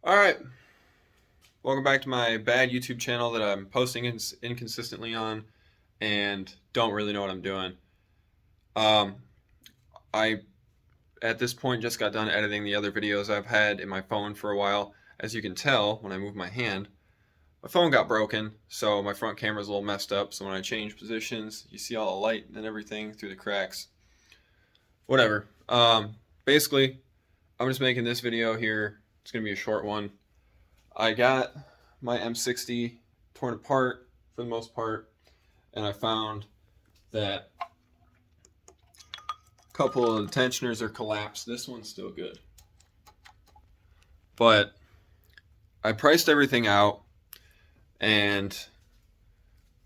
All right, welcome back to my bad YouTube channel that I'm posting inconsistently on and don't really know what I'm doing. Um, I at this point just got done editing the other videos I've had in my phone for a while. As you can tell, when I move my phone got broken, so my front camera's a little messed up. So when I change positions, you see all the light and everything through the cracks. Whatever. Basically, I'm just making this video here. It's gonna be a short one. I got my m60 torn apart for the most part, and I found that a couple of the tensioners are collapsed. This one's still good. But I priced everything out, and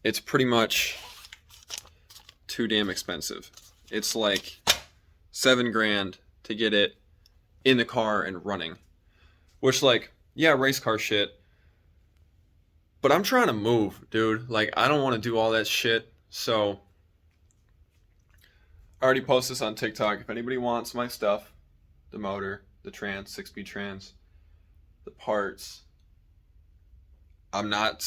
it's pretty much too damn expensive. It's like $7 grand to get it in the car and running. Which, like, yeah, race car shit. But I'm trying to move, dude. Like, I don't want to do all that shit. So, I already posted this on TikTok. If anybody wants my stuff, the motor, the trans, 6-speed trans, the parts, I'm not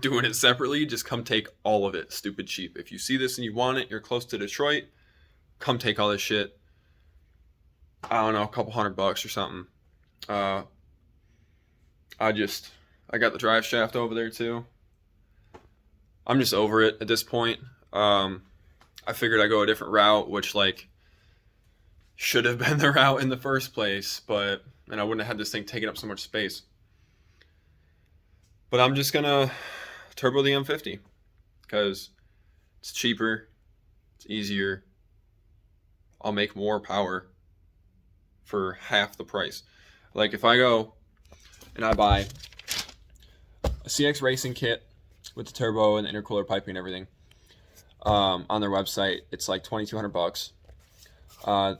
doing it separately. Just come take all of it, stupid cheap. If you see this and you want it, you're close to Detroit, come take all this shit. I don't know, a couple $100 or something. Uh, I got the drive shaft over there too. I'm just over it at this point. I figured I'd go a different route, which like should have been the route in the first place, and I wouldn't have had this thing taking up so much space. But I'm just gonna turbo the M50 because it's cheaper, it's easier. I'll make more power for half the price. Like if I go and I buy a CX racing kit with the turbo and the intercooler piping and everything on their website, it's like $2,200.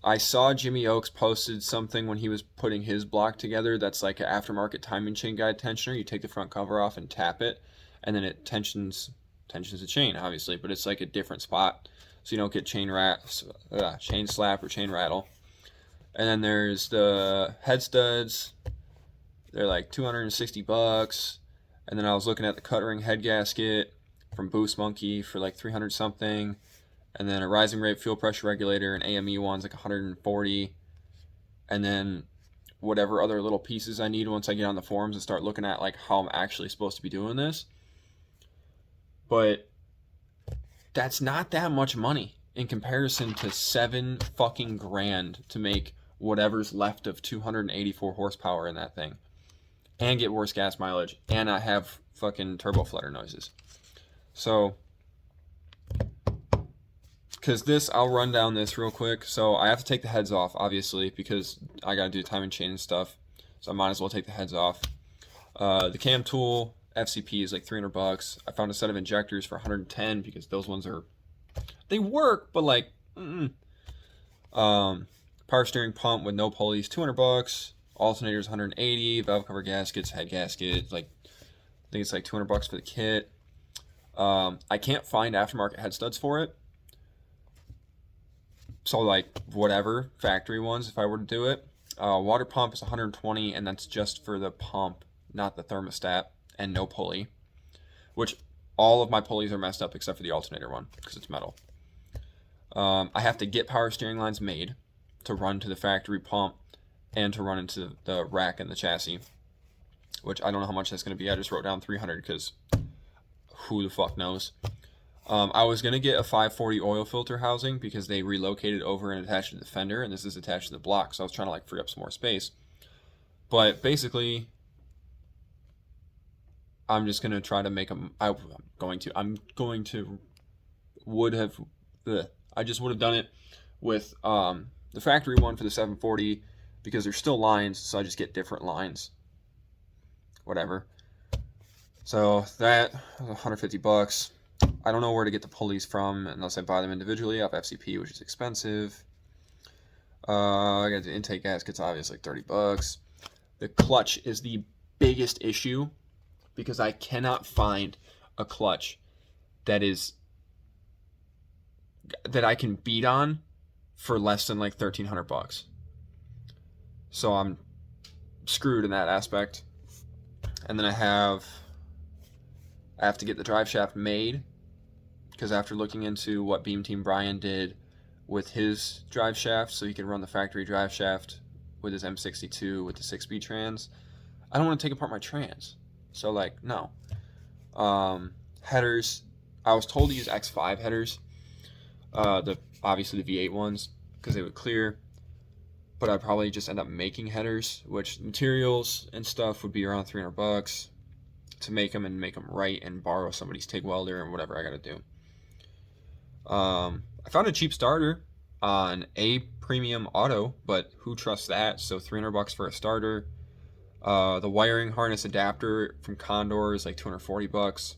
I saw Jimmy Oaks posted something when he was putting his block together that's like an aftermarket timing chain guide tensioner. You take the front cover off and tap it, and then it tensions the chain, obviously, but it's like a different spot, so you don't get chain slap or chain rattle. And then there's the head studs. They're like $260. And then I was looking at the cut ring head gasket from Boost Monkey for like 300 something. And then a rising rate fuel pressure regulator, an AME one's like 140. And then whatever other little pieces I need once I get on the forums and start looking at like how I'm actually supposed to be doing this. But that's not that much money in comparison to $7 to make whatever's left of 284 horsepower in that thing and get worse gas mileage and not have fucking turbo flutter noises. So because I'll run down this real quick. So I have to take the heads off, obviously, because I gotta do timing chain and stuff. So I might as well take the heads off. The cam tool FCP is like $300. I found a set of injectors for 110 because those ones they work, but like, power steering pump with no pulleys, $200. Alternators, 180. Valve cover gaskets, head gasket, like I think it's like $200 for the kit. I can't find aftermarket head studs for it. So like whatever factory ones if I were to do it. Water pump is 120, and that's just for the pump, not the thermostat, and no pulley. Which all of my pulleys are messed up except for the alternator one because it's metal. I have to get power steering lines made to run to the factory pump and to run into the rack and the chassis, which I don't know how much that's going to be. I just wrote down 300 because who the fuck knows. I was going to get a 540 oil filter housing because they relocated over and attached to the fender, and this is attached to the block, so I was trying to like free up some more space. But basically, I'm just going to try to make them. I just would have done it with the factory one for the 740 because there's still lines, so I just get different lines. Whatever. So that was $150. I don't know where to get the pulleys from unless I buy them individually off FCP, which is expensive. I got the intake gaskets, obviously, like $30. The clutch is the biggest issue because I cannot find a clutch that I can beat on for less than like $1,300. So I'm screwed in that aspect. And then I have to get the drive shaft made, because after looking into what Beam Team Brian did with his drive shaft, so he can run the factory drive shaft with his M62 with the 6-speed trans, I don't want to take apart my trans. So like, no. Headers, I was told to use X5 headers, obviously the V8 ones, because they would clear, but I'd probably just end up making headers, which materials and stuff would be around $300 to make them, and make them right, and borrow somebody's TIG welder and whatever I gotta do. I found a cheap starter on a premium auto, but who trusts that? So $300 for a starter. The wiring harness adapter from Condor is like $240.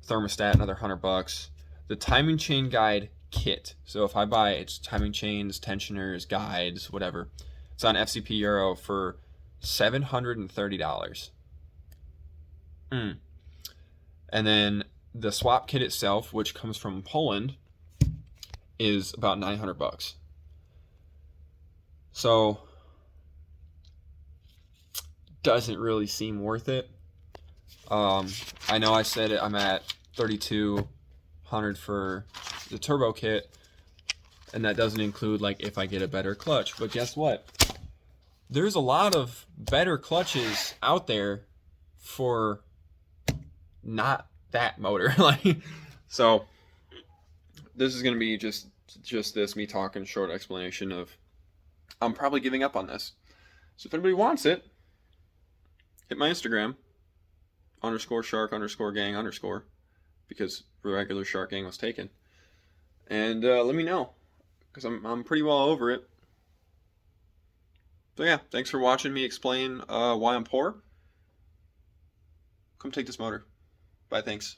Thermostat, another $100. The timing chain guide kit. So if I buy its timing chains, tensioners, guides, whatever, it's on FCP Euro for $730. And then the swap kit itself, which comes from Poland, is about $900. So doesn't really seem worth it. I know I said it, I'm at $3,200 for the turbo kit, and that doesn't include like if I get a better clutch. But guess what? There's a lot of better clutches out there for not that motor. Like, so this is gonna be just this me talking, short explanation of I'm probably giving up on this. So if anybody wants it, hit my Instagram _shark_gang_, because regular Shark Gang was taken, and let me know, because I'm pretty well over it. So yeah, thanks for watching me explain why I'm poor. Come take this motor. Bye, thanks.